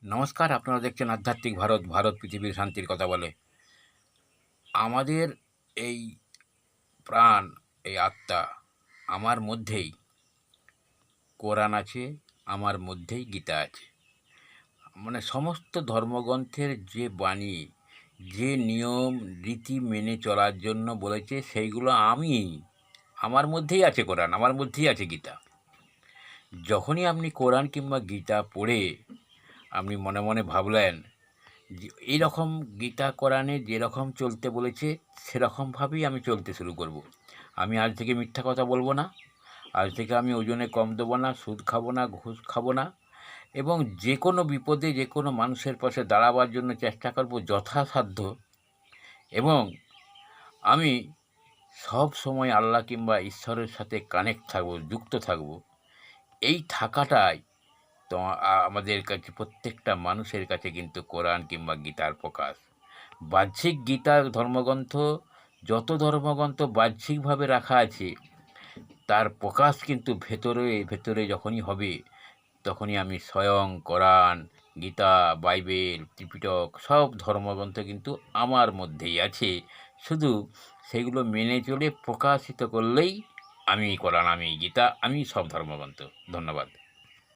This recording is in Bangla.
নমস্কার, আপনারা দেখছেন আধ্যাত্মিক ভারত, ভারত পৃথিবীর শান্তির কথা বলে। আমাদের এই প্রাণ, এই আত্মা, আমার মধ্যেই কোরআন আছে, আমার মধ্যেই গীতা আছে। মানে সমস্ত ধর্মগ্রন্থের যে বাণী, যে নিয়ম রীতি মেনে চলার জন্য বলেছে, সেইগুলো আমার মধ্যেই আছে কোরআন, আমার মধ্যেই আছে গীতা। যখনই আপনি কোরআন কিংবা গীতা পড়ে আপনি মনে মনে ভাবলেন যে এইরকম গীতা কোরআনে যেরকম চলতে বলেছে সেরকমভাবেই আমি চলতে শুরু করব। আমি আজ থেকে মিথ্যা কথা বলবো না, আজ থেকে আমি ওজনে কম দেবো না, সুদ খাবো না, ঘুষ খাবো না, এবং যে কোনো বিপদে যে কোনো মানুষের পাশে দাঁড়াবার জন্য চেষ্টা করব যথাসাধ্য। এবং আমি সব সময় আল্লাহ কিংবা ঈশ্বরের সাথে কানেক্ট থাকবো, যুক্ত থাকব। এই থাকাটাই তো আমাদের কাছে, প্রত্যেকটা মানুষের কাছে কিন্তু কোরআন কিংবা গীতার প্রকাশ। বাহ্যিক গীতার ধর্মগ্রন্থ, যত ধর্মগ্রন্থ বাহ্যিকভাবে রাখা আছে, তার প্রকাশ কিন্তু ভেতরে ভেতরে যখনই হবে, তখনই আমি স্বয়ং কোরআন, গীতা, বাইবেল, ত্রিপিটক সব ধর্মগ্রন্থ কিন্তু আমার মধ্যেই আছে। শুধু সেগুলো মেনে চলে প্রকাশিত করলেই আমি কোরআন, আমি গীতা, আমি সব ধর্মগ্রন্থ। ধন্যবাদ।